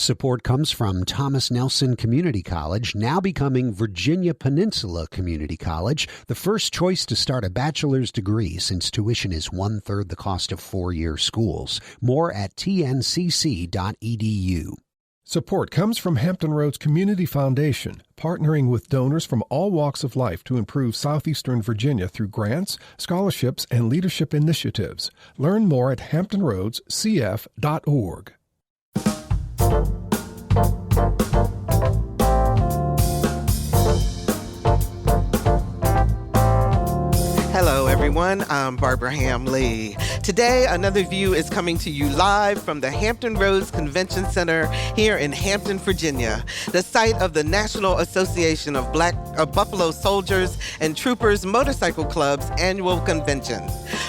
Support comes from Thomas Nelson Community College, now becoming Virginia Peninsula Community College, the first choice to start a bachelor's degree since tuition is 1/3 the cost of four-year schools. More at tncc.edu. Support comes from Hampton Roads Community Foundation, partnering with donors from all walks of life to improve southeastern Virginia through grants, scholarships, and leadership initiatives. Learn more at hamptonroadscf.org. Hello, everyone. I'm Barbara Hamley. Today, Another View is coming to you live from the Hampton Roads Convention Center here in Hampton, Virginia, the site of the National Association of Buffalo Soldiers and Troopers Motorcycle Club's annual convention.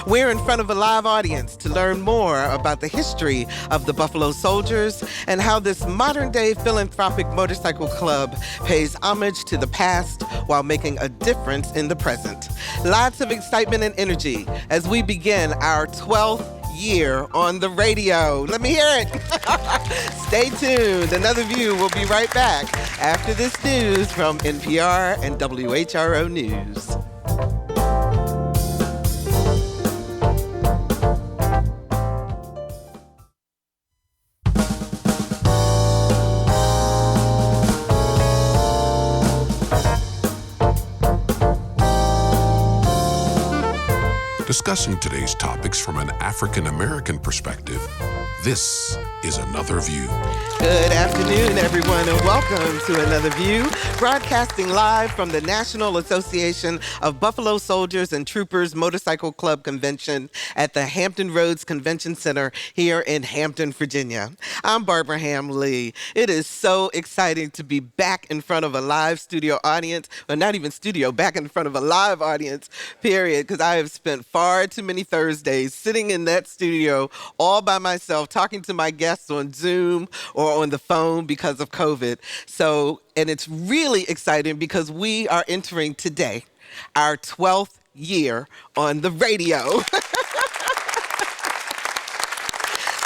We're in front of a live audience to learn more about the history of the Buffalo Soldiers and how this modern-day philanthropic motorcycle club pays homage to the past while making a difference in the present. Lots of excitement and energy as we begin our 12th year on the radio. Let me hear it. Stay tuned. Another View will be right back after this news from NPR and WHRO News. Discussing today's topics from an African American perspective, this is Another View. Good afternoon, everyone, and welcome to Another View, broadcasting live from the National Association of Buffalo Soldiers and Troopers Motorcycle Club Convention at the Hampton Roads Convention Center here in Hampton, Virginia. I'm Barbara Hamley. It is so exciting to be back in front of a live studio audience, or not even studio, back in front of a live audience, period, because I have spent far too many Thursdays sitting in that studio all by myself, talking to my guests on Zoom or on the phone because of COVID. And it's really exciting because we are entering today our 12th year on the radio.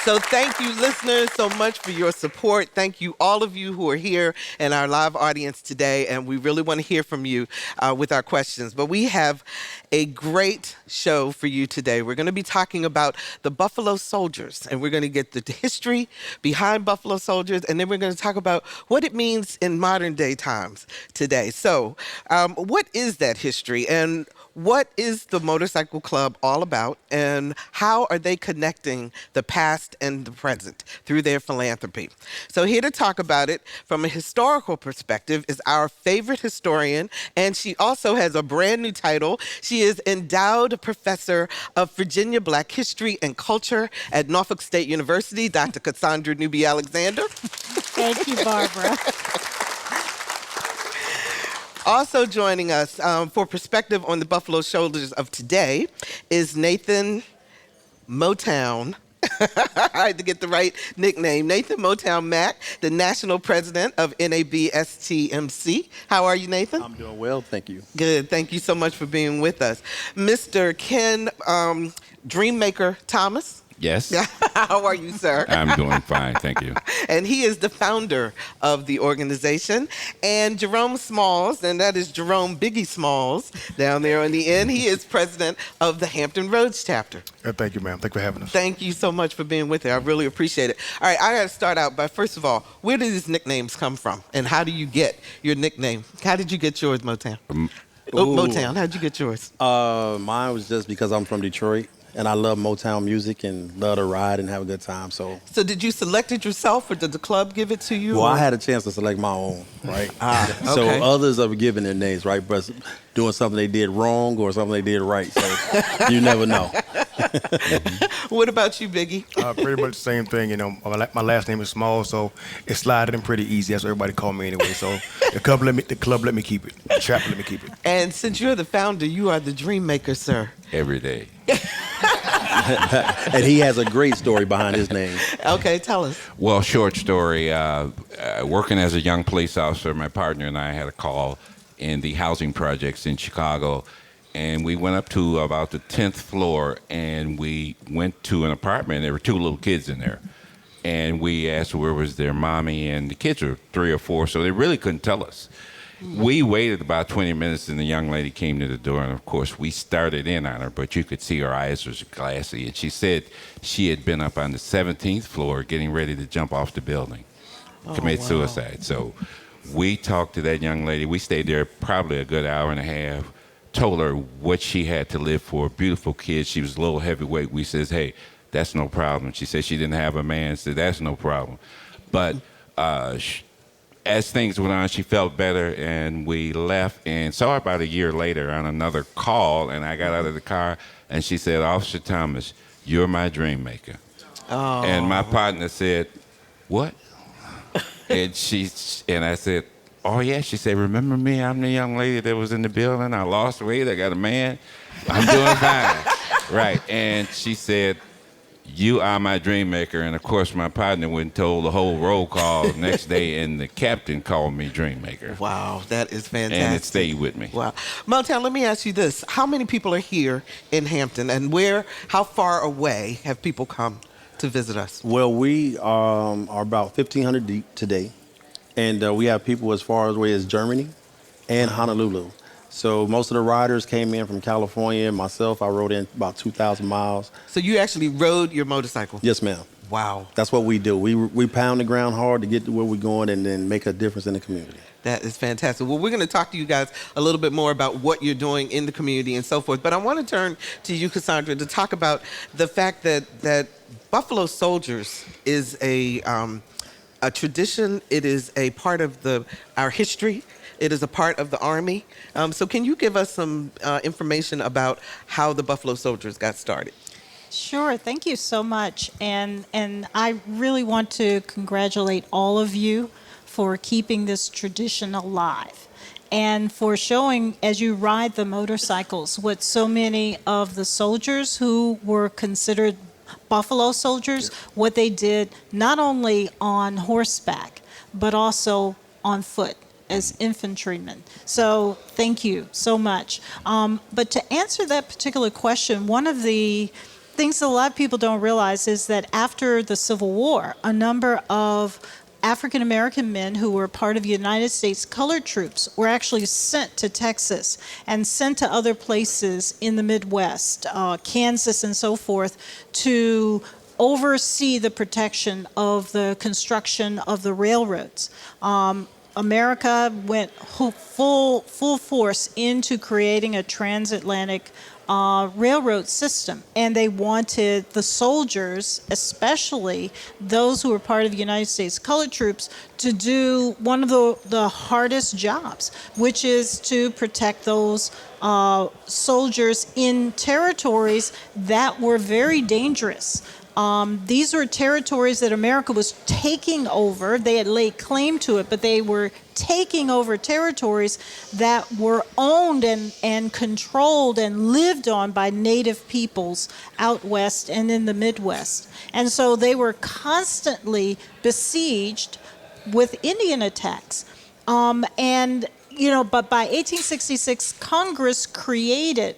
So thank you, listeners, so much for your support. Thank you, all of you who are here in our live audience today, and we really want to hear from you with our questions. But we have a great show for you today. We're going to be talking about the Buffalo Soldiers, and we're going to get the history behind Buffalo Soldiers, and then we're going to talk about what it means in modern day times today. So what is that history, and what is the motorcycle club all about, and how are they connecting the past and the present through their philanthropy? So here to talk about it from a historical perspective is our favorite historian, and she also has a brand new title. She is Endowed Professor of Virginia Black History and Culture at Norfolk State University, Dr. Cassandra Newby Alexander. Thank you, Barbara. Also joining us for perspective on the Buffalo Soldiers of today is Nathan Motown. I had to get the right nickname. Nathan Motown Mack, the National President of NABSTMC. How are you, Nathan? I'm doing well, thank you. Good. Thank you so much for being with us. Mr. Ken Dreammaker Thomas. Yes. How are you, sir? I'm doing fine, thank you. And he is the founder of the organization. And Jerome Smalls, and that is Jerome Biggie Smalls down there on the end. He is president of the Hampton Roads Chapter. Thank you, ma'am. Thank you for having us. Thank you so much for being with us. I really appreciate it. All right, I got to start out by, first of all, where do these nicknames come from? And how do you get your nickname? How did you get yours, Motown? Motown, how did you get yours? Mine was just because I'm from Detroit. And I love Motown music and love to ride and have a good time. So did you select it yourself, or did the club give it to you? Well, I had a chance to select my own, right? Okay. So others are given their names, right? But doing something they did wrong or something they did right. So you never know. What about you, Biggie? Pretty much the same thing. You know, my last name is Small, so it slided in pretty easy. That's what everybody called me anyway. So the club let me keep it. The chapter let me keep it. And since you're the founder, you are the dream maker, sir. Every day. And he has a great story behind his name. Okay, tell us. Well, short story. Working as a young police officer, my partner and I had a call in the housing projects in Chicago. And we went up to about the 10th floor, and we went to an apartment. There were two little kids in there. And we asked where was their mommy, and the kids were 3 or 4, so they really couldn't tell us. We waited about 20 minutes, and the young lady came to the door, and of course, we started in on her, but you could see her eyes was glassy, and she said she had been up on the 17th floor getting ready to jump off the building, commit suicide. So we talked to that young lady. We stayed there probably a good hour and a half, told her what she had to live for, beautiful kids. She was a little heavyweight. We says, hey, that's no problem. She said she didn't have a man, so that's no problem. But as things went on, she felt better, and we left and saw her about a year later on another call, and I got out of the car, and she said, Officer Thomas, you're my dream maker. Oh. And my partner said, what? and I said, oh, yeah. She said, remember me? I'm the young lady that was in the building. I lost weight. I got a man. I'm doing fine. Right. And she said, you are my dream maker. And, of course, my partner went and told the whole roll call the next day, and the captain called me dream maker. Wow, that is fantastic. And it stayed with me. Wow. Motown, let me ask you this. How many people are here in Hampton, and how far away have people come to visit us? Well, we are about 1,500 deep today, and we have people as far away as Germany and Honolulu. So most of the riders came in from California. Myself, I rode in about 2,000 miles. So you actually rode your motorcycle? Yes, ma'am. Wow. That's what we do. We pound the ground hard to get to where we're going and then make a difference in the community. That is fantastic. Well, we're going to talk to you guys a little bit more about what you're doing in the community and so forth. But I want to turn to you, Cassandra, to talk about the fact that Buffalo Soldiers is a tradition. It is a part of our history. It is a part of the Army. So can you give us some information about how the Buffalo Soldiers got started? Sure. Thank you so much. And I really want to congratulate all of you for keeping this tradition alive and for showing, as you ride the motorcycles, what so many of the soldiers who were considered Buffalo Soldiers, what they did not only on horseback, but also on foot as infantrymen. So thank you so much. But to answer that particular question, one of the things that a lot of people don't realize is that after the Civil War, a number of African American men who were part of United States colored troops were actually sent to Texas and sent to other places in the Midwest, Kansas and so forth, to oversee the protection of the construction of the railroads. America went full force into creating a transatlantic railroad system, and they wanted the soldiers, especially those who were part of the United States colored troops, to do one of the hardest jobs, which is to protect those soldiers in territories that were very dangerous. These were territories that America was taking over. They had laid claim to it, but they were taking over territories that were owned and controlled and lived on by native peoples out west and in the Midwest. And so they were constantly besieged with Indian attacks. But by 1866, Congress created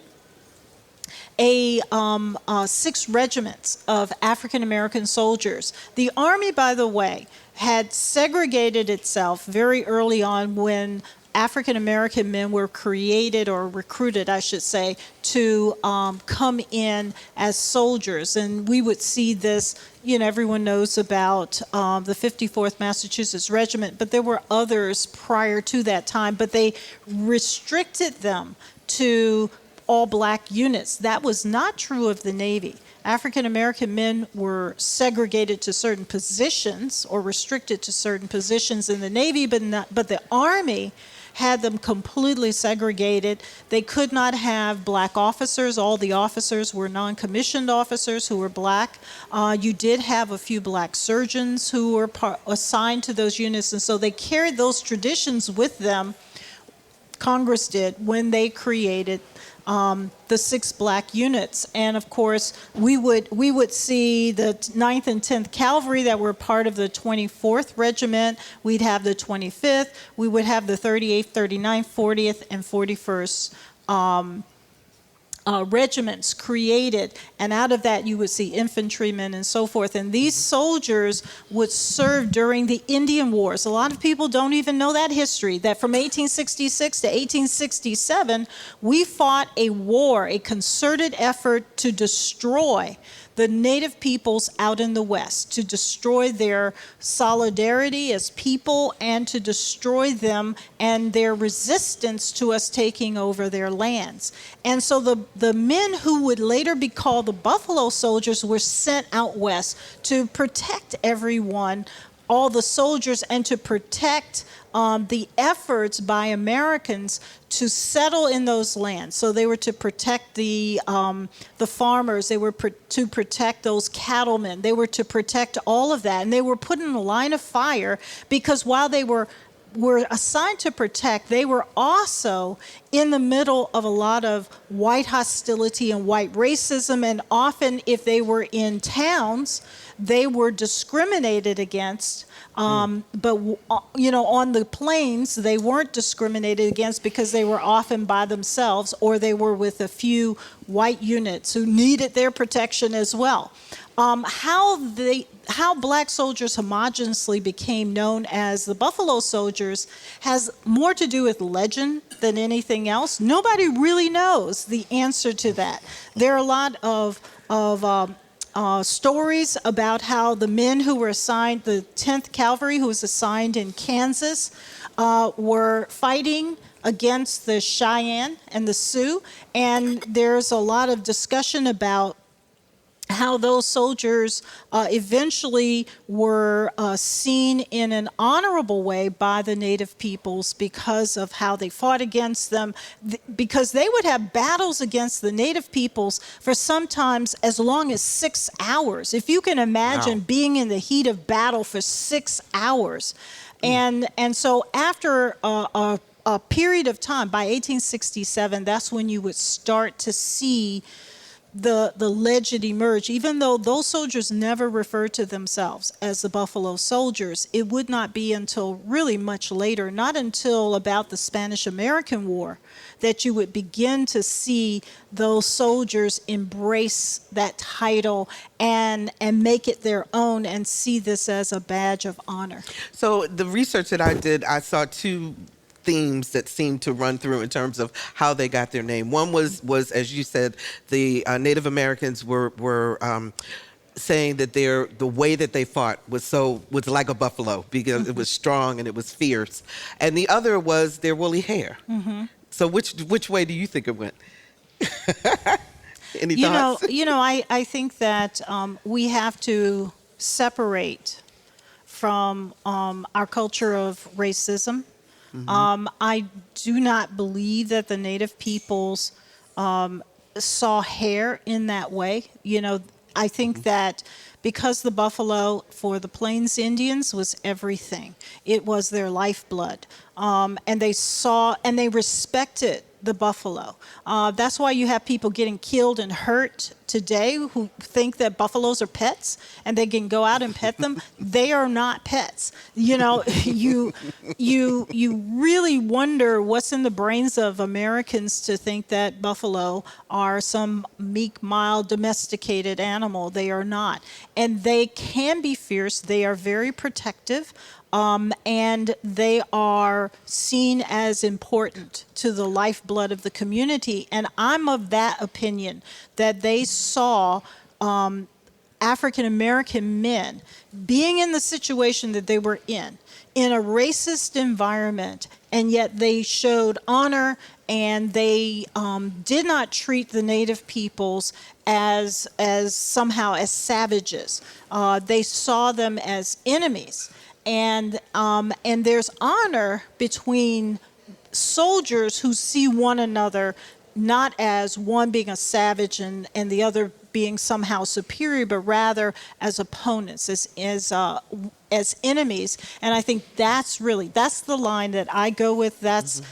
6 regiments of African American soldiers. The Army, by the way, had segregated itself very early on when African American men were created, or recruited, I should say, to come in as soldiers. And we would see this, everyone knows about the 54th Massachusetts Regiment, but there were others prior to that time, but they restricted them to all black units. That was not true of the Navy. African American men were segregated to certain positions or restricted to certain positions in the Navy, but the Army had them completely segregated. They could not have black officers. All the officers were non-commissioned officers who were black. You did have a few black surgeons who were assigned to those units, and so they carried those traditions with them. Congress did when they created the 6 black units. And of course, we would see the 9th and 10th Cavalry that were part of the 24th Regiment. We'd have the 25th. We would have the 38th, 39th, 40th, and 41st regiments created, and out of that you would see infantrymen and so forth. And these soldiers would serve during the Indian Wars. A lot of people don't even know that history, that from 1866 to 1867, we fought a war, a concerted effort to destroy the native peoples out in the West, to destroy their solidarity as people and to destroy them and their resistance to us taking over their lands. And so the men who would later be called the Buffalo Soldiers were sent out west to protect everyone, all the soldiers, and to protect the efforts by Americans to settle in those lands. So they were to protect the farmers. They were to protect those cattlemen. They were to protect all of that. And they were put in a line of fire because while they were assigned to protect, they were also in the middle of a lot of white hostility and white racism. And often if they were in towns, they were discriminated against. But on the plains, they weren't discriminated against because they were often by themselves, or they were with a few white units who needed their protection as well. How black soldiers homogeneously became known as the Buffalo Soldiers has more to do with legend than anything else. Nobody really knows the answer to that. There are a lot of stories about how the men who were assigned, the 10th Cavalry, who was assigned in Kansas, were fighting against the Cheyenne and the Sioux. And there's a lot of discussion about how those soldiers eventually were seen in an honorable way by the native peoples because of how they fought against them, because they would have battles against the native peoples for sometimes as long as 6 hours. If you can imagine being in the heat of battle for 6 hours. And so after a period of time, by 1867, that's when you would start to see the legend emerge. Even though those soldiers never referred to themselves as the Buffalo Soldiers, it would not be until really much later, not until about the Spanish-American War, that you would begin to see those soldiers embrace that title and make it their own and see this as a badge of honor. So the research that I did, I saw two themes that seem to run through in terms of how they got their name. One was as you said, the Native Americans were saying that the way that they fought was like a buffalo because it was strong and it was fierce, and the other was their woolly hair. Mm-hmm. So which way do you think it went? Any thoughts? I think that we have to separate from our culture of racism. Mm-hmm. I do not believe that the native peoples saw hair in that way. I think that because the buffalo for the Plains Indians was everything. It was their lifeblood. And they respected the buffalo. That's why you have people getting killed and hurt today who think that buffaloes are pets and they can go out and pet them. They are not pets. You really wonder what's in the brains of Americans to think that buffalo are some meek, mild, domesticated animal. They are not. And they can be fierce. They are very protective. And they are seen as important to the lifeblood of the community. And I'm of that opinion that they saw African American men being in the situation that they were in a racist environment, and yet they showed honor and they did not treat the native peoples as somehow as savages. They saw them as enemies. And there's honor between soldiers who see one another not as one being a savage and the other being somehow superior, but rather as opponents, as enemies. And I think that's the line that I go with. That's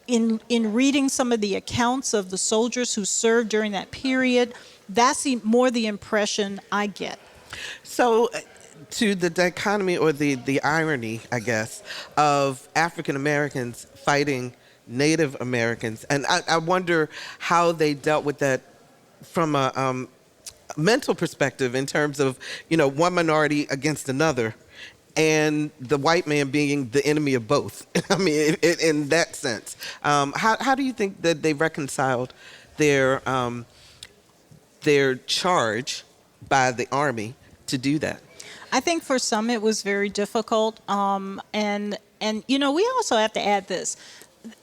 in reading some of the accounts of the soldiers who served during that period. That's more the impression I get. So, to the dichotomy or the irony, I guess, of African Americans fighting Native Americans, and I wonder how they dealt with that from a mental perspective in terms of, one minority against another, and the white man being the enemy of both. I mean, in that sense. How do you think that they reconciled their charge by the Army to do that? I think for some it was very difficult. And we also have to add this.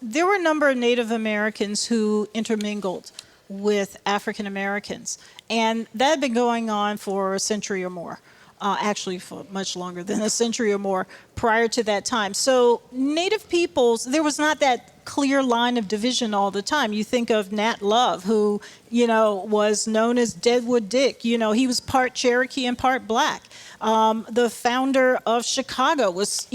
There were a number of Native Americans who intermingled with African Americans. And that had been going on for a century or more. Actually, for much longer than a century or more prior to that time. So Native peoples, there was not that clear line of division all the time. You think of Nat Love, who, was known as Deadwood Dick. He was part Cherokee and part black. The founder of Chicago was,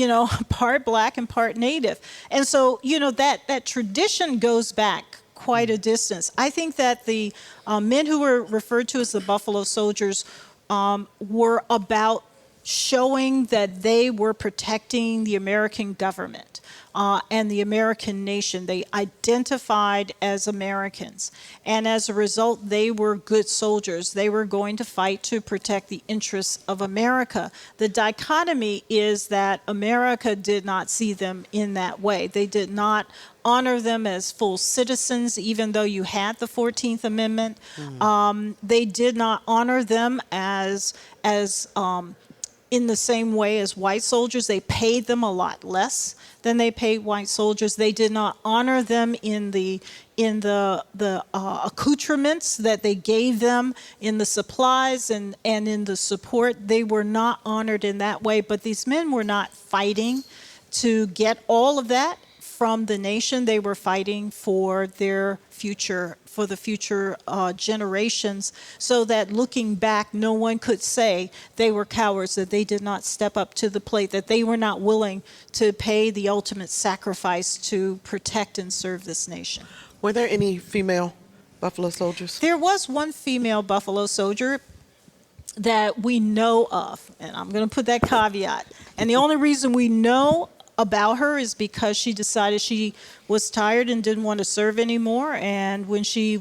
part black and part Native. And so, that tradition goes back quite a distance. I think that the men who were referred to as the Buffalo Soldiers were about showing that they were protecting the American government and the American nation. They identified as Americans. And as a result, they were good soldiers. They were going to fight to protect the interests of America. The dichotomy is that America did not see them in that way. They did not honor them as full citizens, even though you had the 14th Amendment. They did not honor them as in the same way as white soldiers. They paid them a lot less than they paid white soldiers. They did not honor them in the accoutrements that they gave them, in the supplies and in the support. They were not honored in that way. But these men were not fighting to get all of that from the nation. They were fighting for their future, for the future generations, so that looking back, no one could say they were cowards, that they did not step up to the plate, that they were not willing to pay the ultimate sacrifice to protect and serve this nation. Were there any female Buffalo Soldiers? There was one female Buffalo Soldier that we know of, and I'm going to put that caveat. And the only reason we know about her is because she decided she was tired and didn't want to serve anymore. And when she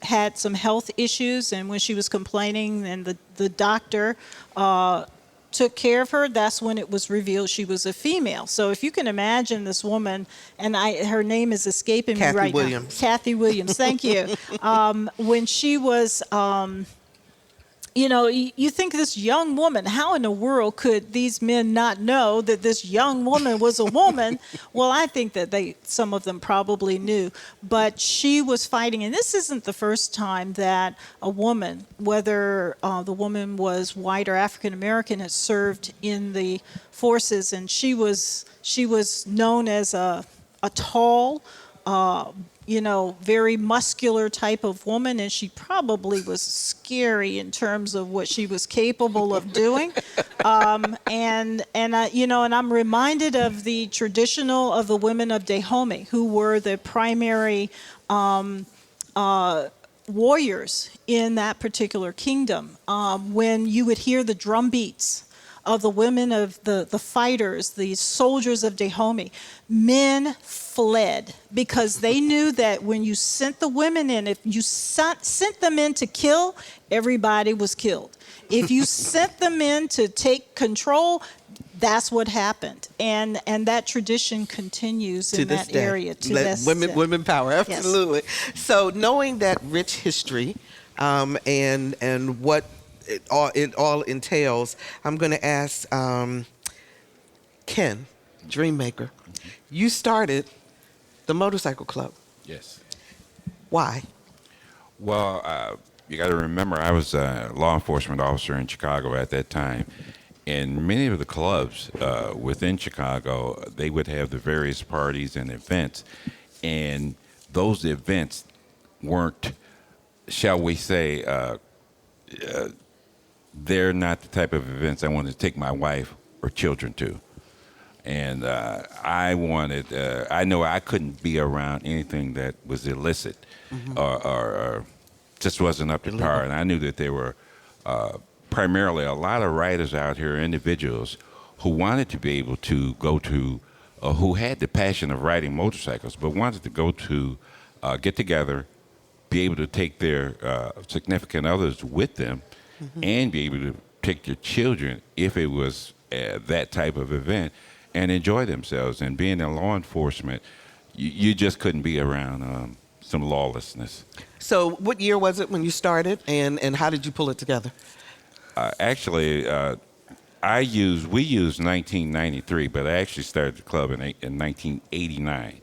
had some health issues, and when she was complaining, and the doctor took care of her, that's when it was revealed she was a female. So if you can imagine this woman, and her name is escaping me right now. Kathy Williams, thank you. When she was you think this young woman, how in the world could these men not know that this young woman was a woman? Well, I think that some of them probably knew, but she was fighting. And this isn't the first time that a woman, whether the woman was white or African American, has served in the forces. And she was known as a tall, very muscular type of woman, and she probably was scary in terms of what she was capable of doing. And I'm reminded of the women of Dahomey, who were the primary warriors in that particular kingdom. When you would hear the drum beats of the women of the fighters, the soldiers of Dahomey, men fled because they knew that when you sent the women in, if you sent them in to kill, everybody was killed. If you sent them in to take control, that's what happened. And that tradition continues in that area to this day. Women power, absolutely. Yes. So knowing that rich history and what it all entails, I'm going to ask Ken, Dreammaker. You started the motorcycle club. Yes. Why? Well, you got to remember, I was a law enforcement officer in Chicago at that time, and many of the clubs within Chicago, they would have the various parties and events, and those events weren't, shall we say, they're not the type of events I wanted to take my wife or children to. And I know I couldn't be around anything that was illicit or just wasn't up to par. And I knew that there were primarily a lot of riders out here, individuals who wanted to be able to go to who had the passion of riding motorcycles, but wanted to go to get together, be able to take their significant others with them, and be able to take their children if it was that type of event, and enjoy themselves. And being in law enforcement, you just couldn't be around some lawlessness. So what year was it when you started, and how did you pull it together? Actually, we used 1993, but I actually started the club in 1989.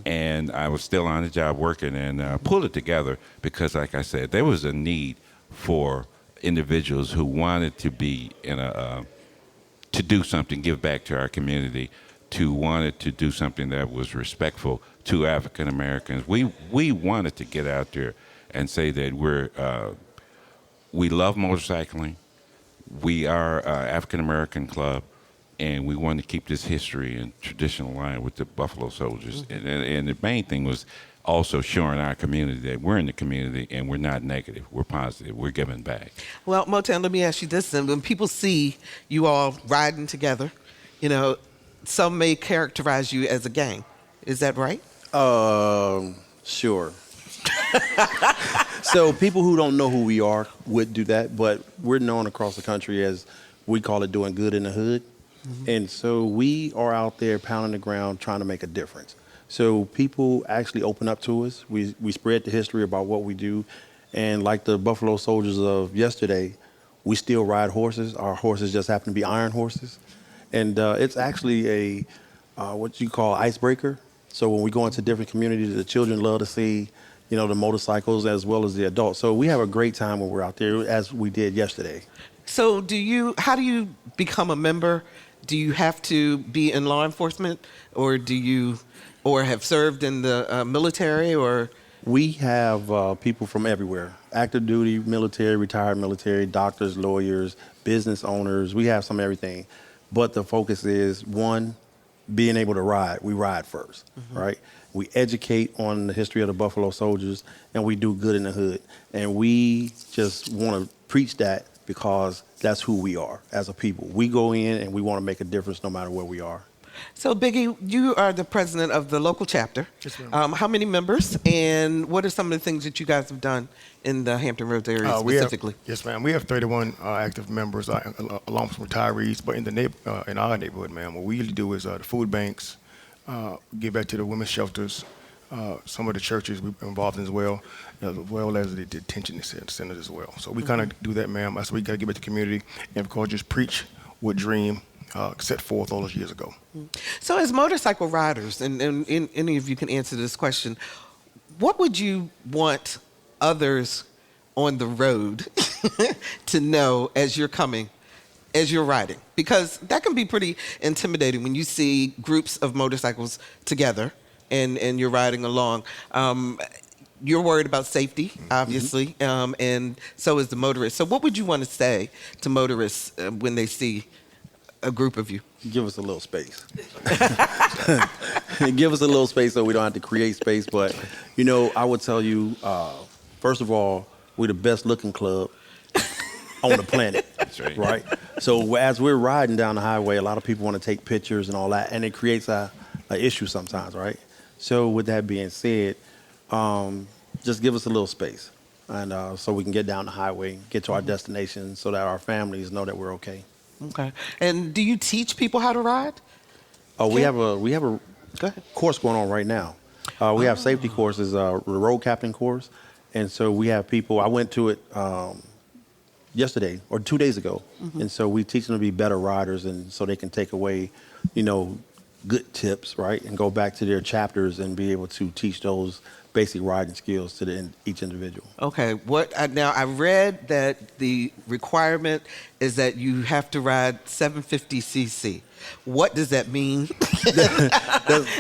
And I was still on the job working, and pulled it together because, like I said, there was a need for individuals who wanted to be to do something, give back to our community, wanted to do something that was respectful to African Americans. We wanted to get out there and say that we love motorcycling. We are an African American club, and we want to keep this history and tradition aligned with the Buffalo Soldiers. And the main thing was also showing our community that we're in the community and we're not negative, we're positive, we're giving back. Well, Motown, let me ask you this. When people see you all riding together, some may characterize you as a gang. Is that right? Sure. So people who don't know who we are would do that, but we're known across the country as, we call it, doing good in the hood. And so we are out there pounding the ground trying to make a difference. So people actually open up to us. We spread the history about what we do. And like the Buffalo Soldiers of yesterday, we still ride horses. Our horses just happen to be iron horses. And it's actually what you call icebreaker. So when we go into different communities, the children love to see, the motorcycles as well as the adults. So we have a great time when we're out there, as we did yesterday. So how do you become a member? Do you have to be in law enforcement, or have served in the military, or? We have people from everywhere: active duty, military, retired military, doctors, lawyers, business owners. We have some everything. But the focus is, one, being able to ride. We ride first, right? We educate on the history of the Buffalo Soldiers, and we do good in the hood. And we just want to preach that because that's who we are as a people. We go in and we want to make a difference no matter where we are. So, Biggie, you are the president of the local chapter. Yes, ma'am. How many members, and what are some of the things that you guys have done in the Hampton Roads area specifically? Yes, ma'am. We have 31 active members, along with some retirees. But in our neighborhood, ma'am, what we usually do is the food banks, give back to the women's shelters, some of the churches we're involved in as well as the detention centers as well. So we kind of do that, ma'am. So we got to give back to the community, and of course, just preach what dream set forth all those years ago. So as motorcycle riders, and any of you can answer this question, what would you want others on the road to know as you're riding? Because that can be pretty intimidating when you see groups of motorcycles together and you're riding along. You're worried about safety, obviously, and so is the motorist. So what would you want to say to motorists when they see a group of you? Give us a little space. Give us a little space so we don't have to create space. But, I would tell you, first of all, we're the best looking club on the planet. That's right? So as we're riding down the highway, a lot of people want to take pictures and all that, and it creates a issue sometimes, right? So with that being said, just give us a little space, and so we can get down the highway, get to our destination, so that our families know that we're okay. Okay. And do you teach people how to ride? We have a course going on right now. We have safety courses, the road captain course, and so we have people. I went to it yesterday or 2 days ago, and so we teach them to be better riders, and so they can take away, good tips, right, and go back to their chapters and be able to teach those basic riding skills to each individual. Okay. Now I read that the requirement is that you have to ride 750cc. What does that mean?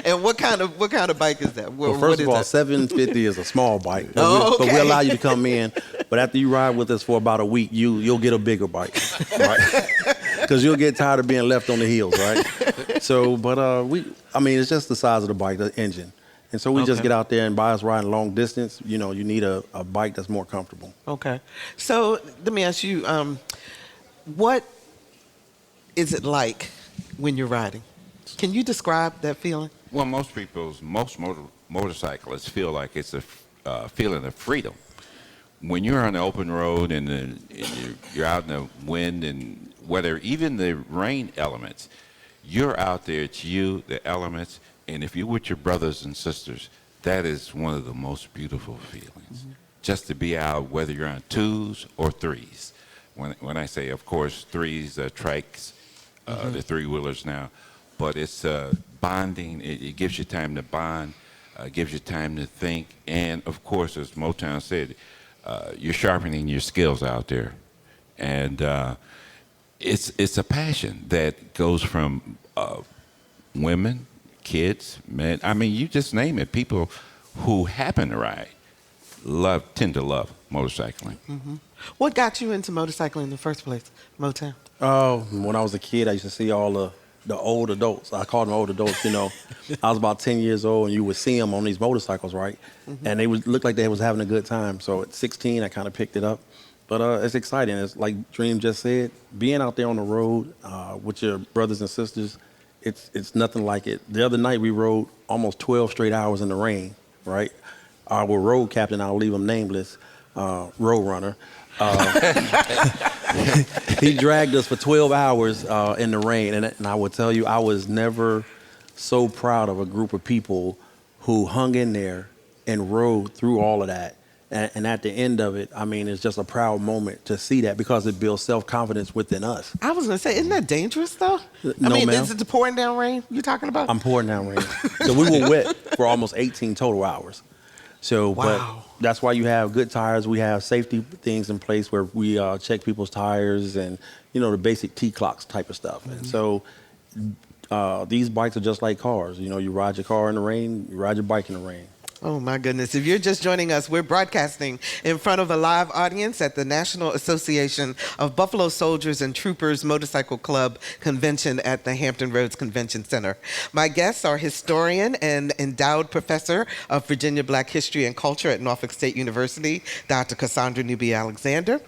And what kind of bike is that? Well, first of all, 750 is a small bike, but we allow you to come in. But after you ride with us for about a week, you'll get a bigger bike, right? Because you'll get tired of being left on the heels, right? So, but it's just the size of the bike, the engine. And so we just get out there, and by us riding long distance, you need a bike that's more comfortable. Okay. So let me ask you, what is it like when you're riding? experience. Can you describe that feeling? Well, most motorcyclists feel like it's a feeling of freedom. When you're on the open road and you're out in the wind and weather, even the rain elements, you're out there, it's you, the elements, and if you're with your brothers and sisters, that is one of the most beautiful feelings. Mm-hmm. Just to be out, whether you're on 2s or 3s. When I say, of course, 3s, trikes, the 3-wheelers now, but it's bonding. It gives you time to bond, gives you time to think, and of course, as Motown said, you're sharpening your skills out there, and it's a passion that goes from women, kids, men. I mean, you just name it. People who happen to ride tend to love motorcycling. Mm-hmm. What got you into motorcycling in the first place, Motown? When I was a kid, I used to see all the old adults. I called them old adults, you know. I was about 10 years old, and you would see them on these motorcycles, right? Mm-hmm. And they would look like they was having a good time. So at 16, I kind of picked it up. But it's exciting. It's like Dream just said, being out there on the road with your brothers and sisters, it's nothing like it. The other night, we rode almost 12 straight hours in the rain, right? Our road captain, I'll leave him nameless, road runner, he dragged us for 12 hours in the rain. And I will tell you, I was never so proud of a group of people who hung in there and rode through all of that. And at the end of it, I mean, it's just a proud moment to see that because it builds self-confidence within us. I was going to say, isn't that dangerous, though? No, ma'am. Is it the pouring down rain you're talking about? I'm pouring down rain. So we were wet for almost 18 total hours. So, wow. But that's why you have good tires. We have safety things in place where we check people's tires and, you know, the basic T-clocks type of stuff. Mm-hmm. And so these bikes are just like cars. You know, you ride your car in the rain, you ride your bike in the rain. Oh, my goodness. If you're just joining us, we're broadcasting in front of a live audience at the National Association of Buffalo Soldiers and Troopers Motorcycle Club Convention at the Hampton Roads Convention Center. My guests are historian and endowed professor of Virginia Black History and Culture at Norfolk State University, Dr. Cassandra Newby Alexander,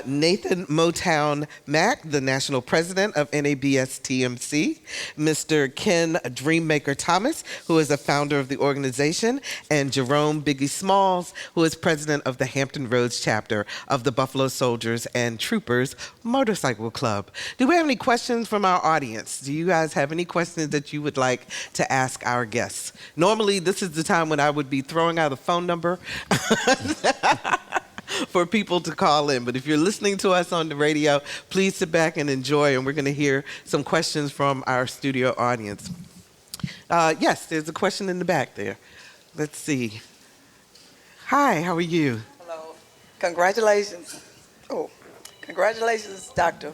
Nathan Motown Mack, the national president of NABS TMC, Mr. Ken Dreammaker Thomas, who is the founder of the organization, and Jerome Biggie Smalls, who is president of the Hampton Roads Chapter of the Buffalo Soldiers and Troopers Motorcycle Club. Do we have any questions from our audience? Do you guys have any questions that you would like to ask our guests? Normally, this is the time when I would be throwing out a phone number for people to call in. But if you're listening to us on the radio, please sit back and enjoy, and we're going to hear some questions from our studio audience. Yes, there's a question in the back there. Let's see. Hi, how are you? Hello. Congratulations. Congratulations, Dr.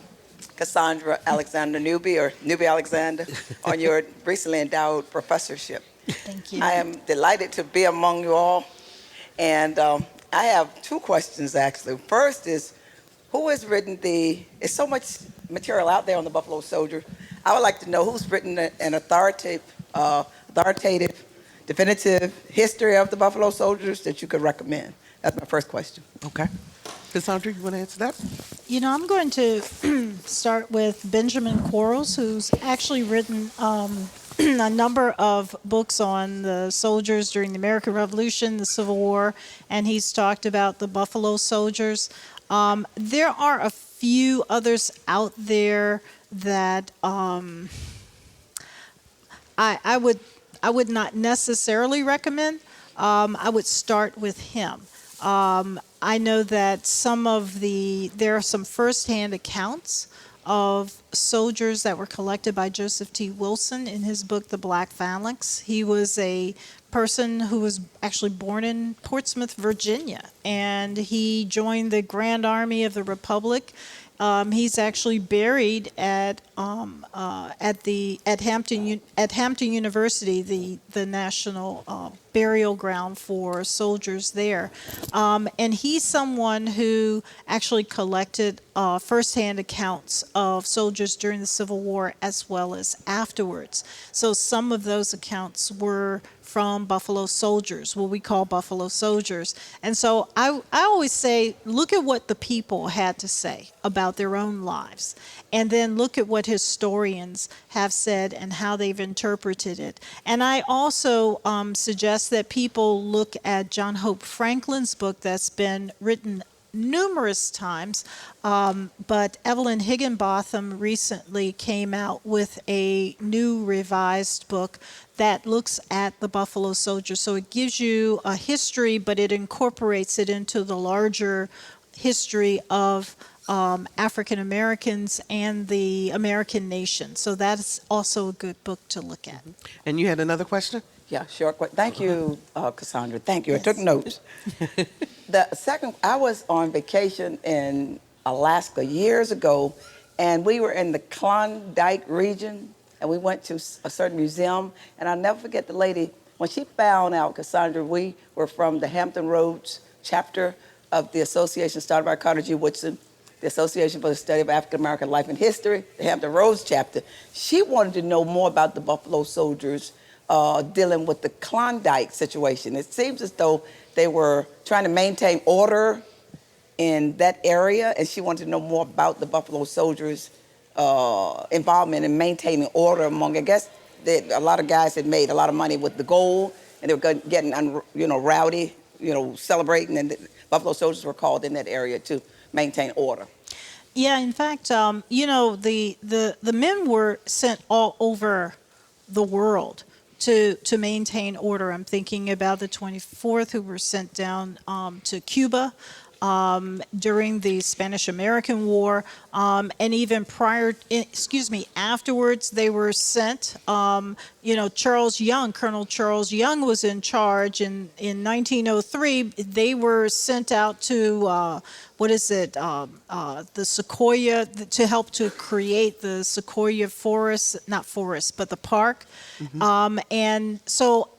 Cassandra Alexander Newby, or Newby Alexander, on your recently endowed professorship. Thank you. I am delighted to be among you all. And I have two questions, actually. First is, who has written there's so much material out there on the Buffalo Soldier. I would like to know who's written an authoritative, definitive history of the Buffalo Soldiers that you could recommend. That's my first question. Okay. Cassandra, you want to answer that? You know, I'm going to start with Benjamin Quarles, who's actually written a number of books on the soldiers during the American Revolution, the Civil War, and he's talked about the Buffalo Soldiers. There are a few others out there that I would not necessarily recommend. I would start with him. I know that there are some firsthand accounts of soldiers that were collected by Joseph T. Wilson in his book, The Black Phalanx. He was a person who was actually born in Portsmouth, Virginia, and he joined the Grand Army of the Republic. He's actually buried at Hampton University, the national burial ground for soldiers there. And he's someone who actually collected firsthand accounts of soldiers during the Civil War as well as afterwards. So some of those accounts were from Buffalo soldiers, what we call Buffalo soldiers. And so I always say, look at what the people had to say about their own lives, and then look at what historians have said and how they've interpreted it. And I also suggest that people look at John Hope Franklin's book that's been written numerous times, but Evelyn Higginbotham recently came out with a new revised book that looks at the Buffalo Soldier. So it gives you a history, but it incorporates it into the larger history of African Americans and the American nation. So that's also a good book to look at. And you had another question? Yeah, sure. Thank you, Cassandra. Thank you. Yes. I took notes. The second, I was on vacation in Alaska years ago, and we were in the Klondike region, and we went to a certain museum, and I'll never forget the lady, when she found out, Cassandra, we were from the Hampton Roads Chapter of the association started by Carter G. Woodson, the Association for the Study of African American Life and History, the Hampton Roads Chapter. She wanted to know more about the Buffalo Soldiers dealing with the Klondike situation. It seems as though they were trying to maintain order in that area, and she wanted to know more about the Buffalo Soldiers' involvement in maintaining order among, I guess, a lot of guys had made a lot of money with the gold, and they were getting, rowdy, celebrating, and the Buffalo Soldiers were called in that area to maintain order. Yeah, in fact, the men were sent all over the world to maintain order. I'm thinking about the 24th, who were sent down to Cuba during the Spanish-American War, and even afterwards, they were sent. Charles Young, Colonel Charles Young was in charge in 1903. They were sent out to the Sequoia, to help to create the Sequoia forest, not forest, but the park. Mm-hmm. And so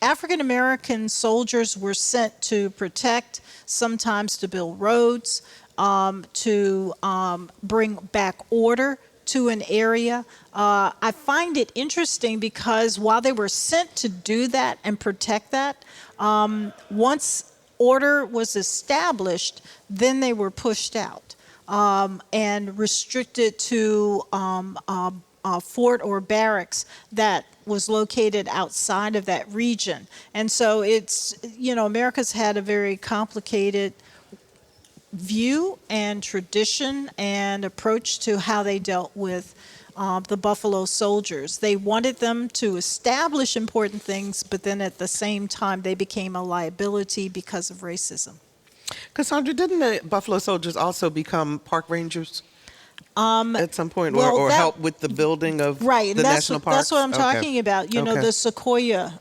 African American soldiers were sent to protect, sometimes to build roads, to bring back order to an area. I find it interesting because while they were sent to do that and protect that, once order was established, then they were pushed out and restricted to a fort or barracks that was located outside of that region. And so it's, America's had a very complicated view and tradition and approach to how they dealt with the Buffalo Soldiers. They wanted them to establish important things, but then at the same time, they became a liability because of racism. Cassandra, didn't the Buffalo Soldiers also become park rangers at some point, or help with the building of the national parks? That's what I'm talking about. The Sequoia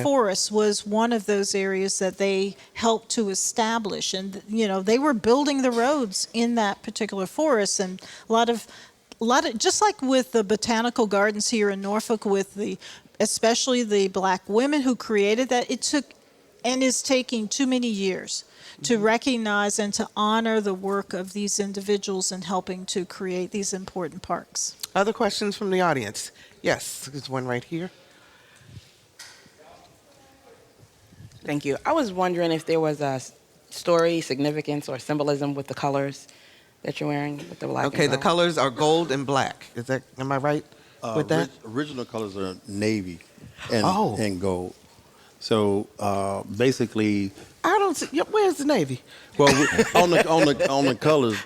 Forest was one of those areas that they helped to establish. And, they were building the roads in that particular forest. And a lot of, just like with the botanical gardens here in Norfolk, especially the black women who created that, it took and is taking too many years to recognize and to honor the work of these individuals in helping to create these important parks. Other questions from the audience? Yes, there's one right here. Thank you. I was wondering if there was a story, significance, or symbolism with the colors that you're wearing, with the black and Okay, the gold. colors are gold and black. Am I right with that? Original colors are navy and gold. So basically, I don't see. Where's the Navy? Well, on the colors.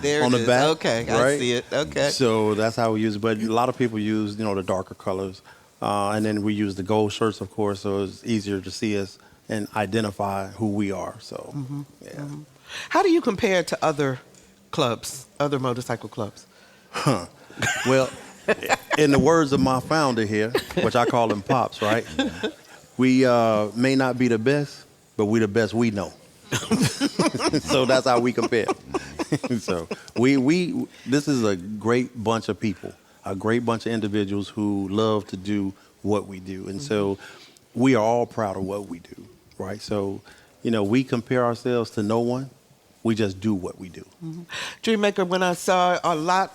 There on it the is. back. Okay, right? I see it. Okay. So that's how we use it. But a lot of people use, the darker colors, and then we use the gold shirts, of course, so it's easier to see us and identify who we are. So, yeah. Mm-hmm. How do you compare to other clubs, other motorcycle clubs? Well, in the words of my founder here, which I call him Pops, right? We may not be the best, but we the best we know. So that's how we compare. So this is a great bunch of people, a great bunch of individuals who love to do what we do. And so we are all proud of what we do, right? So, we compare ourselves to no one. We just do what we do. Mm-hmm. Dreammaker, when I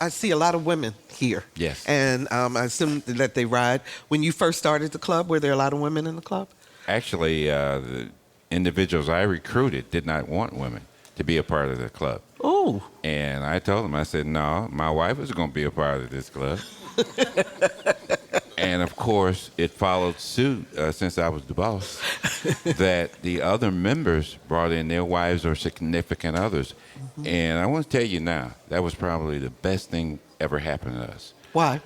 see a lot of women here. Yes. And I assume that they ride. When you first started the club, were there a lot of women in the club? Actually, the individuals I recruited did not want women to be a part of the club. Oh. And I told them, I said, no, my wife is going to be a part of this club. And, of course, it followed suit since I was the boss that the other members brought in their wives or significant others. Mm-hmm. And I want to tell you now, that was probably the best thing ever happened to us. Why?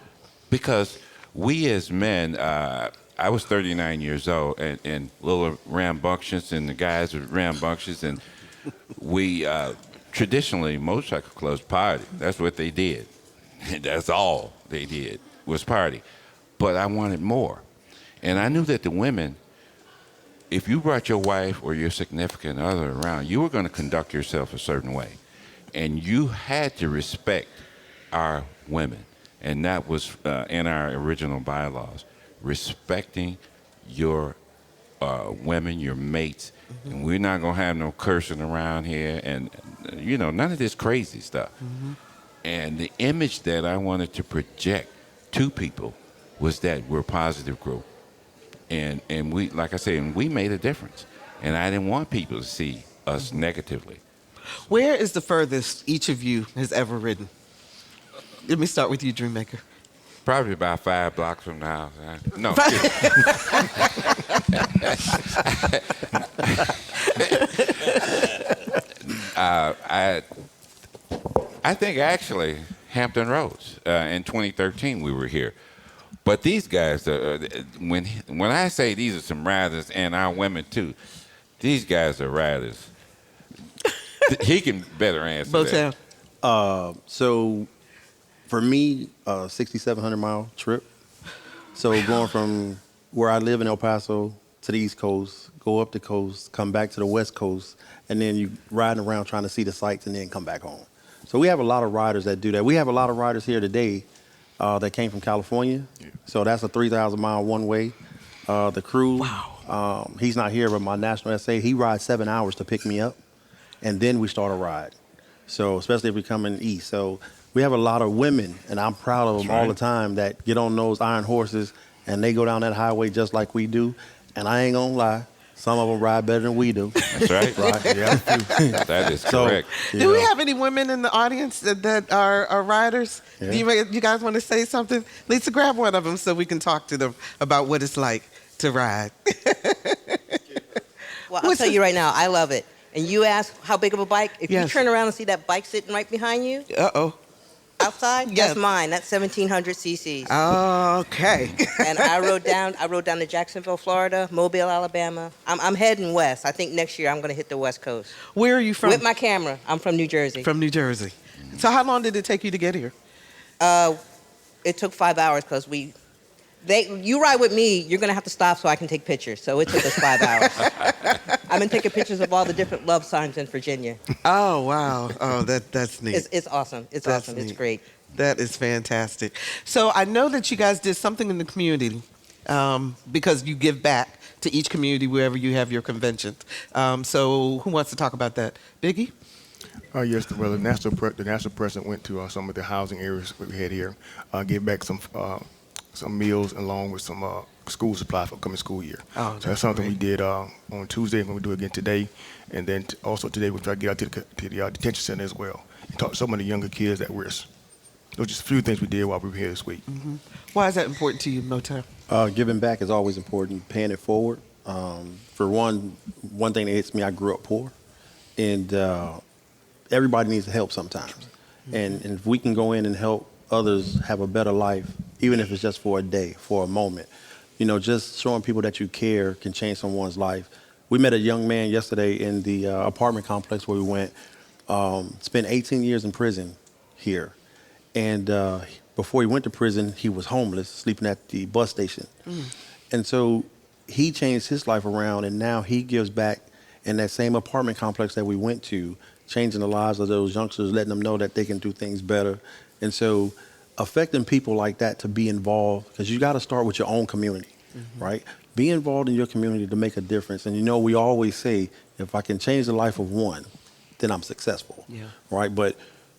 Because we as men, I was 39 years old and a little rambunctious, and the guys were rambunctious. And we traditionally, motorcycle clubs party. That's what they did. That's all they did was party. But I wanted more. And I knew that the women, if you brought your wife or your significant other around, you were going to conduct yourself a certain way. And you had to respect our women. And that was in our original bylaws, respecting your women, your mates. Mm-hmm. And we're not going to have no cursing around here and, none of this crazy stuff. Mm-hmm. And the image that I wanted to project to people was that we're a positive group. And we, like I said, we made a difference. And I didn't want people to see us negatively. Where is the furthest each of you has ever ridden? Let me start with you, Dreammaker. Probably about 5 blocks from the house. No. I think actually Hampton Roads. In 2013 we were here. But these guys, when I say these are some riders, and our women too, these guys are riders. He can better answer that. So for me, 6,700-mile trip. So going from where I live in El Paso to the East Coast, go up the coast, come back to the West Coast, and then you riding around trying to see the sights and then come back home. So we have a lot of riders that do that. We have a lot of riders here today that came from California. Yeah. So that's a 3,000-mile one-way. The crew, wow. He's not here, but my national SA, he rides 7 hours to pick me up, and then we start a ride. So especially if we're coming east. So we have a lot of women, and I'm proud of them all the time, that get on those iron horses, and they go down that highway just like we do. And I ain't going to lie, some of them ride better than we do. That's right. Right. Yeah. That is correct. So, do we have any women in the audience that are riders? Yeah. You guys want to say something? Lisa, grab one of them so we can talk to them about what it's like to ride. Well, I'll tell you right now, I love it. And you ask how big of a bike? If you turn around and see that bike sitting right behind you, outside, that's mine. That's 1,700 cc's. Okay. And I rode down to Jacksonville, Florida, Mobile, Alabama. I'm heading west. I think next year I'm going to hit the West Coast. Where are you from? With my camera. I'm from New Jersey. From New Jersey. So how long did it take you to get here? It took 5 hours because you ride with me, you're going to have to stop so I can take pictures. So it took us 5 hours. I've been taking pictures of all the different love signs in Virginia. Oh, wow. Oh, that's neat. It's awesome. It's awesome. Neat. It's great. That is fantastic. So I know that you guys did something in the community because you give back to each community wherever you have your conventions. So who wants to talk about that? Biggie? Yes, well, the national president went to some of the housing areas that we had here, gave back some meals along with some school supply for coming school year. So that's something we did on Tuesday, and we'll do it again today. And then also today we'll try to get out to the detention center as well and talk to some of the younger kids at risk. Those are just a few things we did while we were here this week. Mm-hmm. Why is that important to you, Motown? Giving back is always important, paying it forward. For one thing that hits me, I grew up poor, and everybody needs help sometimes. Mm-hmm. And if we can go in and help others have a better life, even if it's just for a day, for a moment, just showing people that you care can change someone's life. We met a young man yesterday in the apartment complex where we went, spent 18 years in prison here. And before he went to prison, he was homeless, sleeping at the bus station. Mm. And so he changed his life around, and now he gives back in that same apartment complex that we went to, changing the lives of those youngsters, letting them know that they can do things better. And so affecting people like that to be involved, because you got to start with your own community, mm-hmm. right? be involved in your community to make a difference. And you know, we always say, if I can change the life of one, then I'm successful. Yeah. Right? But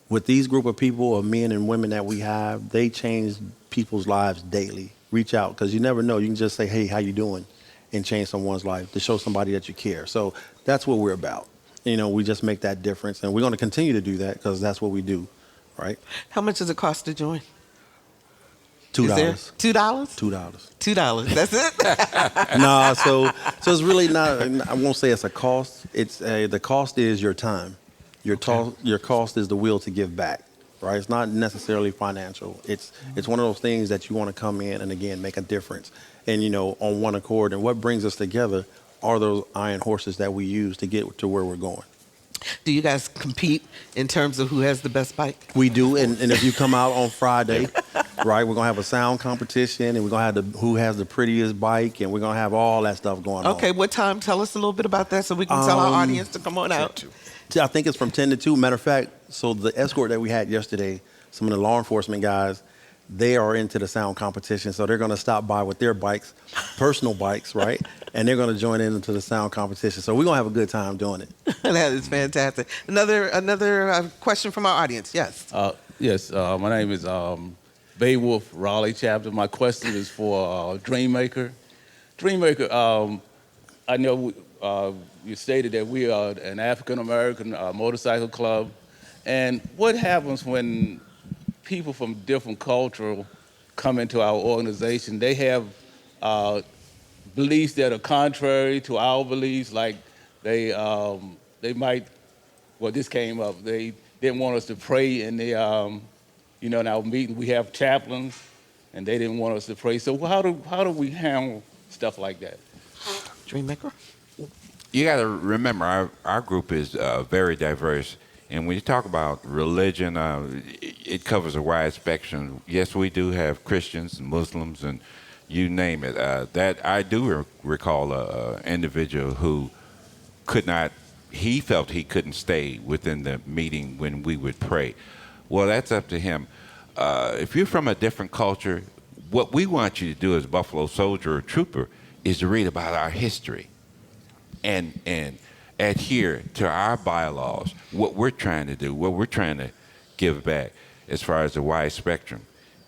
with these group of people, of men and women that we have, they change people's lives daily. Reach out, because you never know. You can just say, hey, how you doing? And change someone's life, to show somebody that you care. So that's what we're about. You know, we just make that difference. And we're going to continue to do that, because that's what we do. Right? How much does it cost to join? $2. $2? $2. That's it? Nah, so it's really not, I won't say it's a cost. It's the cost is your time. Your cost is the will to give back, right? It's not necessarily financial. It's one of those things that you want to come in and, again, make a difference. And, you know, on one accord. And what brings us together are those iron horses that we use to get to where we're going. Do you guys compete in terms of who has the best bike? We do, and if you come out on Friday, right, we're going to have a sound competition, and we're going to have who has the prettiest bike, and we're going to have all that stuff going on. Okay, what time? Tell us a little bit about that so we can tell our audience to come on out. I think it's from 10 to 2. Matter of fact, so the escort that we had yesterday, some of the law enforcement guys, they are into the sound competition, so they're going to stop by with their bikes, personal bikes, right? And they're going to join into the sound competition. So we're going to have a good time doing it. That is fantastic. Another question from our audience. Yes. Yes, my name is Beowulf, Raleigh chapter. My question is for Dreammaker. Dreammaker, I know you stated that we are an African American motorcycle club. And what happens when people from different cultures come into our organization? They have beliefs that are contrary to our beliefs, like they might, well, this came up, they didn't want us to pray in the, in our meeting. We have chaplains, and they didn't want us to pray. So how do we handle stuff like that? Dreammaker? You got to remember, our group is very diverse. And when you talk about religion, it covers a wide spectrum. Yes, we do have Christians and Muslims and you name it. That I do recall an individual who he felt he couldn't stay within the meeting when we would pray. Well, that's up to him. If you're from a different culture, what we want you to do as Buffalo Soldier or Trooper is to read about our history and adhere to our bylaws, what we're trying to do, what we're trying to give back as far as the wide spectrum.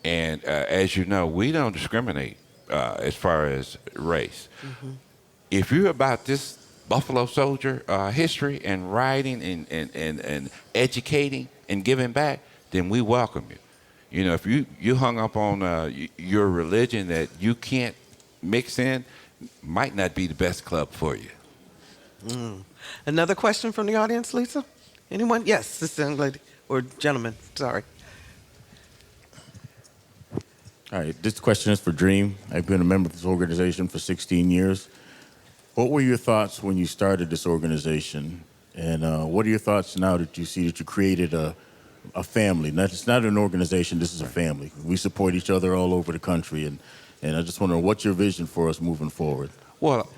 And as you know, we don't discriminate as far as race. Mm-hmm. If you're about this Buffalo Soldier history and writing and educating and giving back, then we welcome you. You know, if you hung up on your religion that you can't mix in, might not be the best club for you. Mm. Another question from the audience, Lisa? Anyone? Yes, this young lady or gentleman. Sorry. All right, this question is for Dream. I've been a member of this organization for 16 years. What were your thoughts when you started this organization? And what are your thoughts now that you see that you created a family? It's not an organization, this is a family. We support each other all over the country. And I just wonder, what's your vision for us moving forward? Well,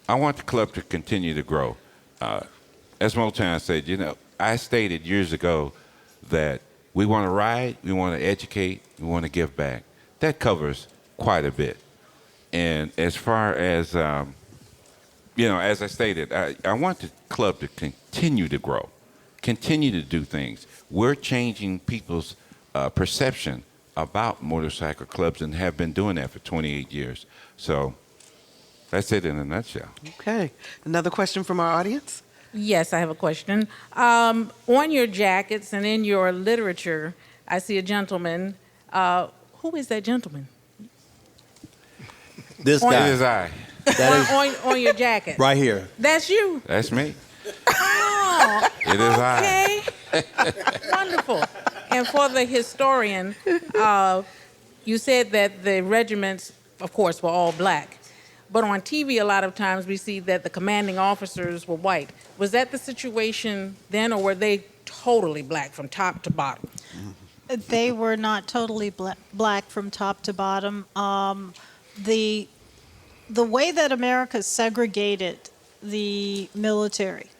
I want the club to continue to grow. As Motown said, I stated years ago that we want to ride, we want to educate, we want to give back. That covers quite a bit. And as far as, as I stated, I want the club to continue to grow, continue to do things. We're changing people's perception about motorcycle clubs and have been doing that for 28 years. So that's it in a nutshell. Okay. Another question from our audience? Yes, I have a question. On your jackets and in your literature, I see a gentleman. Who is that gentleman? This guy. It is I. On your jacket. Right here. That's you. That's me. Oh, it is I. Okay. Wonderful. And for the historian, you said that the regiments, of course, were all black. But on TV, a lot of times we see that the commanding officers were white. Was that the situation then, or were they totally black from top to bottom? They were not totally black from top to bottom. The way that America segregated the military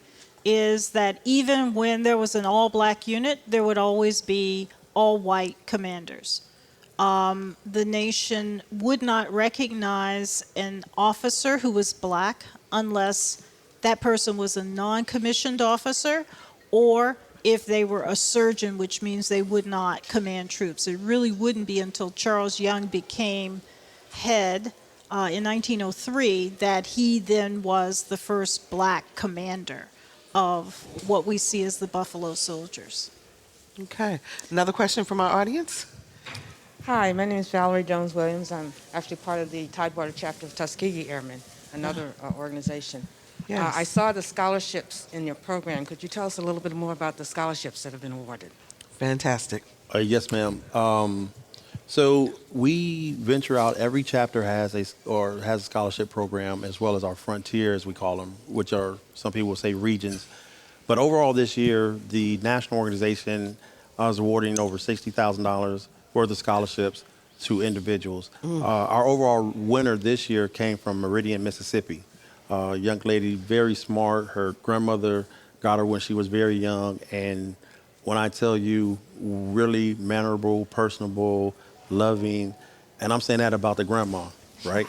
is that even when there was an all-black unit, there would always be all-white commanders. the nation would not recognize an officer who was black unless that person was a non-commissioned officer, or if they were a surgeon, which means they would not command troops. It really wouldn't be until Charles Young became head in 1903 that he then was the first black commander of what we see as the Buffalo Soldiers. Okay. Another question from our audience? Hi, my name is Valerie Jones-Williams. I'm actually part of the Tidewater chapter of Tuskegee Airmen, another organization. Yes. I saw the scholarships in your program. Could you tell us a little bit more about the scholarships that have been awarded? Fantastic. Yes, ma'am. So we venture out. Every chapter has a scholarship program, as well as our frontiers, we call them, which are, some people will say, regions. But overall this year, the national organization is awarding over $60,000 worth of scholarships to individuals. Our overall winner this year came from Meridian, Mississippi. A young lady, very smart. Her grandmother got her when she was very young. And when I tell you, really mannerable, personable, loving, and I'm saying that about the grandma, right?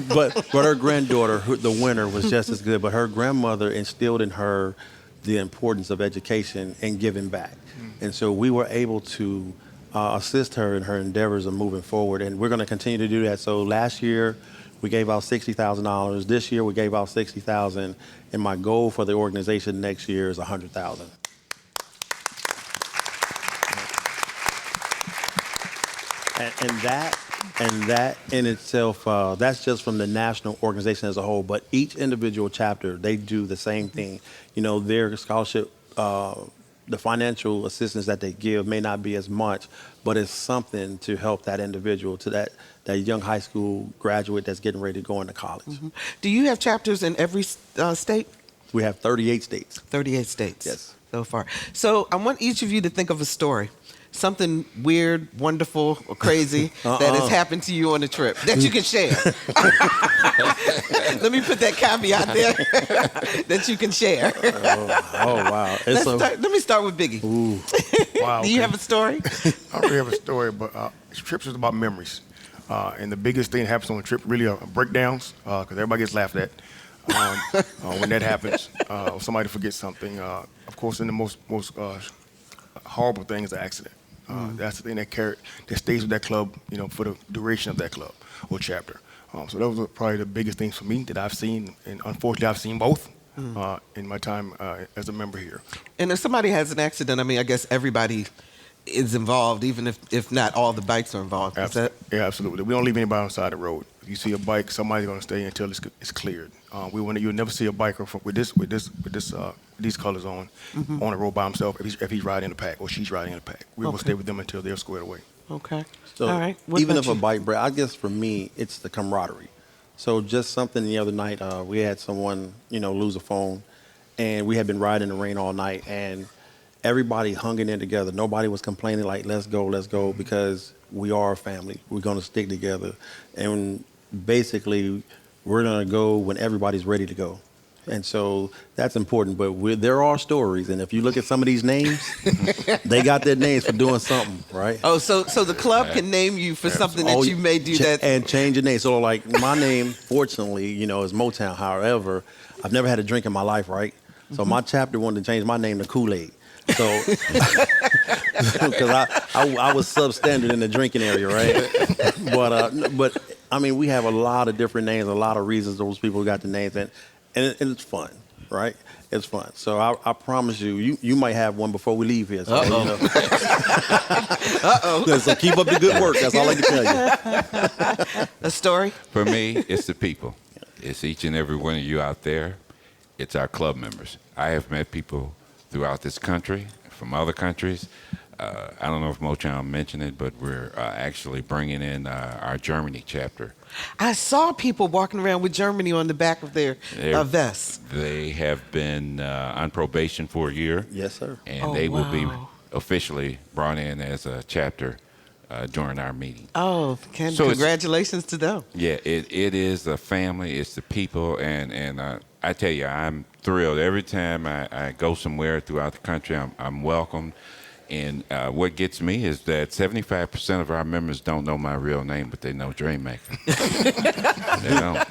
but her granddaughter, the winner, was just as good. But her grandmother instilled in her the importance of education and giving back. And so we were able to assist her in her endeavors of moving forward. And we're going to continue to do that. So last year, we gave out $60,000. This year, we gave out $60,000. And my goal for the organization next year is $100,000. And that in itself, that's just from the national organization as a whole. But each individual chapter, they do the same thing. You know, their scholarship, the financial assistance that they give may not be as much, but it's something to help that individual, to that young high school graduate that's getting ready to go into college. Do you have chapters in every state? We have 38 states. 38 states. Yes. So far. So I want each of you to think of a story. Something weird, wonderful, or crazy that has happened to you on a trip that you can share. Let me put that caveat there that you can share. Wow. Let me start with Biggie. Wow. Do you have a story? I don't really have a story, but trips is about memories. And the biggest thing that happens on a trip really are breakdowns, because everybody gets laughed at when that happens, or somebody forgets something. Of course, and the most horrible thing is an accident. That's the thing that stays with that club, you know, for the duration of that club or chapter. So those are probably the biggest things for me that I've seen, and unfortunately I've seen both in my time as a member here. And if somebody has an accident, I mean, I guess everybody is involved, even if not all the bikes are involved. Yeah, absolutely. We don't leave anybody on the side of the road. If you see a bike, somebody's going to stay until it's cleared. You'll never see a biker with these colors on the road by himself if he's riding in a pack or she's riding in a pack. We will stay with them until they're squared away. Okay. So all right. Even if a bike break, I guess for me, it's the camaraderie. So just something the other night, we had someone, lose a phone, and we had been riding in the rain all night, and everybody hung in there together. Nobody was complaining like, let's go, because we are a family. We're going to stick together. And basically, we're going to go when everybody's ready to go. And so that's important. But there are stories. And if you look at some of these names, they got their names for doing something, right? Oh, so the club can name you for something that you may do that. And change your name. So, like, my name, fortunately, is Motown. However, I've never had a drink in my life, right? So my chapter wanted to change my name to Kool-Aid. So, because I was substandard in the drinking area, right? But I mean, we have a lot of different names, a lot of reasons those people got the names, and it's fun, right? It's fun. So I promise you might have one before we leave here. So, so keep up the good work. That's all I can tell you. A story? For me, it's the people. It's each and every one of you out there. It's our club members. I have met people throughout this country, from other countries. I don't know if Motown mentioned it, but we're actually bringing in our Germany chapter. I saw people walking around with Germany on the back of their vests. They have been on probation for a year. Yes, sir. And they will be officially brought in as a chapter during our meeting. Oh, congratulations to them. Yeah, it is a family. It's the people. And I tell you, I'm thrilled. Every time I go somewhere throughout the country, I'm welcomed. And what gets me is that 75% of our members don't know my real name, but they know Dreammaker. They don't.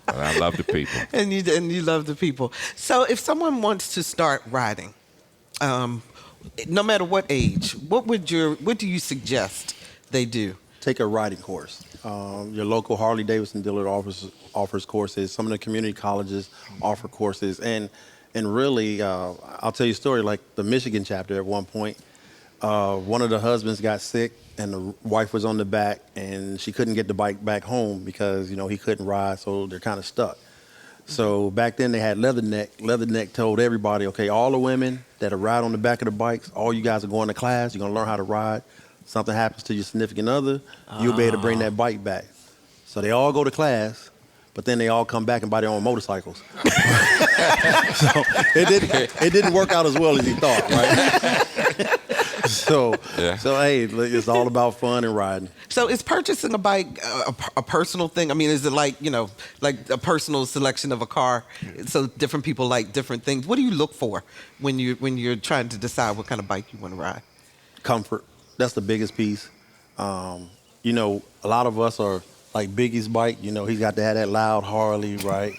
But I love the people. And you love the people. So if someone wants to start riding, no matter what age, what do you suggest they do? Take a riding course. Your local Harley-Davidson dealer offers courses. Some of the community colleges offer courses. And really, I'll tell you a story, like the Michigan chapter at one point, one of the husbands got sick and the wife was on the back and she couldn't get the bike back home because, he couldn't ride, so they're kind of stuck. So back then they had Leatherneck. Leatherneck told everybody, okay, all the women that are ride on the back of the bikes, all you guys are going to class, you're going to learn how to ride. Something happens to your significant other, you'll be able to bring that bike back. So they all go to class, but then they all come back and buy their own motorcycles. So it didn't work out as well as he thought, right? So hey, it's all about fun and riding. So is purchasing a bike a personal thing? I mean, is it like a personal selection of a car? So different people like different things. What do you look for when you're trying to decide what kind of bike you want to ride? Comfort. That's the biggest piece. A lot of us are like Biggie's bike. He's got to have that loud Harley, right?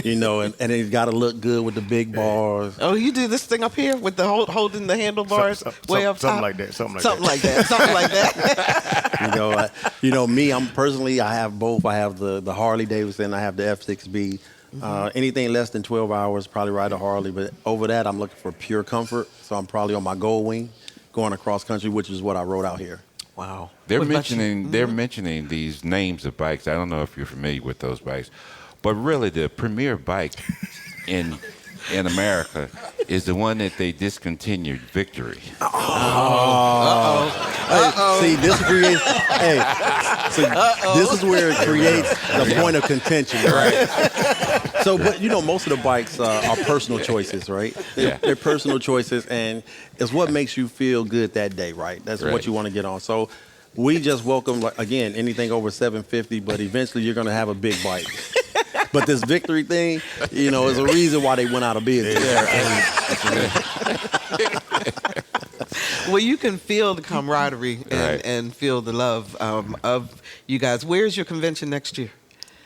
and he's got to look good with the big bars. Oh, you do this thing up here with the holding the handlebars way up top? Something like that. Something like that. Me, I have both. I have the Harley Davidson. I have the F6B. Anything less than 12 hours, probably ride a Harley. But over that, I'm looking for pure comfort. So I'm probably on my Gold Wing, going across country, which is what I wrote out here. Wow. They're mentioning these names of bikes. I don't know if you're familiar with those bikes, but really the premier bike in America is the one that they discontinued, Victory. See, this creates. This is where it creates the point of contention, right? So, but most of the bikes are personal choices, right? They're personal choices, and it's what makes you feel good that day, right? That's what you want to get on. So, we just welcome, again, anything over 750, but eventually you're going to have a big bike. But this Victory thing, is a reason why they went out of business. Well, you can feel the camaraderie and feel the love of you guys. Where's your convention next year?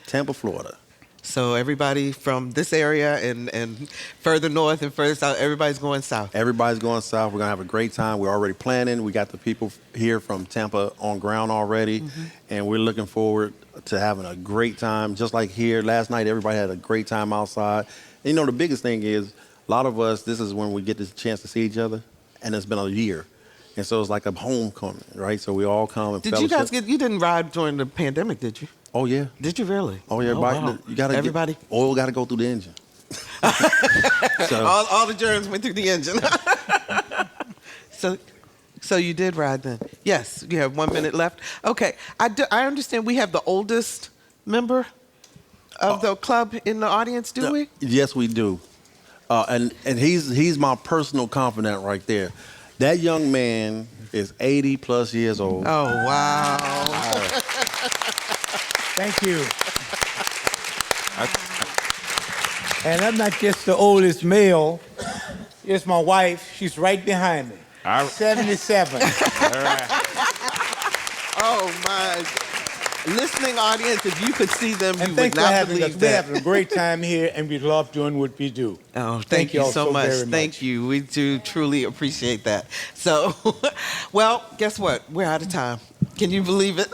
Tampa, Florida. So everybody from this area and further north and further south, everybody's going south. Everybody's going south. We're going to have a great time. We're already planning. We got the people here from Tampa on ground already, and we're looking forward to having a great time. Just like here, last night, everybody had a great time outside. And, the biggest thing is, a lot of us, this is when we get this chance to see each other, and it's been a year. And so it's like a homecoming, right? So we all come and fellowship. Did you guys you didn't ride during the pandemic, did you? Oh, yeah. Did you really? Oh, yeah. Wow. You gotta everybody? Oil got to go through the engine. So, all the germs went through the engine. So you did ride then? Yes. You have 1 minute left. Okay. I understand we have the oldest member of the club in the audience, do we? Yes, we do. And he's my personal confidant right there. That young man is 80 plus years old. Oh, wow. Thank you. And I'm not just the oldest male. It's my wife. She's right behind me. 77. All right. Oh, my. Listening audience, if you could see them, you would not believe that. We're having a great time here, and we love doing what we do. Oh, thank you so much. Thank you. We do truly appreciate that. So, well, guess what? We're out of time. Can you believe it?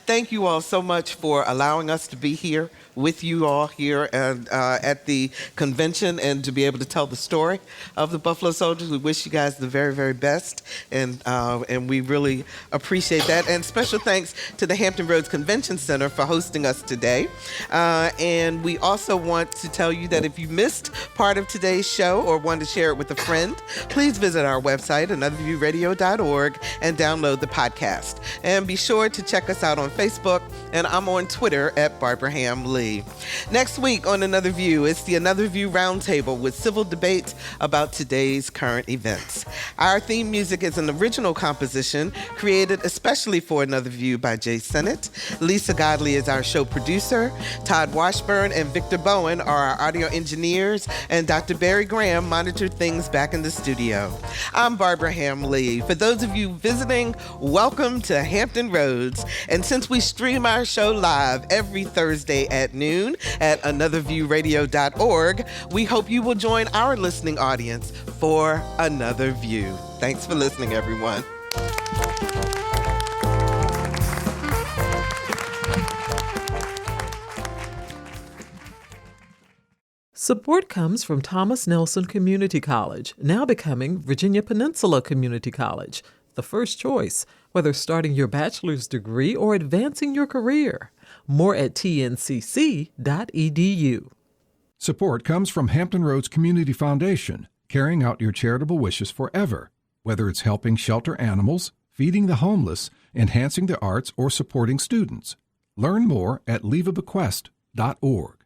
Thank you all so much for allowing us to be here with you all here and at the convention and to be able to tell the story of the Buffalo Soldiers. We wish you guys the very, very best, and we really appreciate that. And special thanks to the Hampton Roads Convention Center for hosting us today. And we also want to tell you that if you missed part of today's show or want to share it with a friend, please visit our website, anotherviewradio.org, and download the podcast. And be sure to check us out on Facebook, and I'm on Twitter at Barbara Ham Lee. Lee. Next week on Another View, it's the Another View Roundtable with civil debate about today's current events. Our theme music is an original composition created especially for Another View by Jay Sennett. Lisa Godley is our show producer. Todd Washburn and Victor Bowen are our audio engineers, and Dr. Barry Graham monitored things back in the studio. I'm Barbara Ham-Lee. For those of you visiting, welcome to Hampton Roads. And since we stream our show live every Thursday at noon at anotherviewradio.org, we hope you will join our listening audience for Another View. Thanks for listening, everyone. Support comes from Thomas Nelson Community College, now becoming Virginia Peninsula Community College, the first choice, whether starting your bachelor's degree or advancing your career. More at tncc.edu. Support comes from Hampton Roads Community Foundation, carrying out your charitable wishes forever, whether it's helping shelter animals, feeding the homeless, enhancing the arts, or supporting students. Learn more at leaveabequest.org.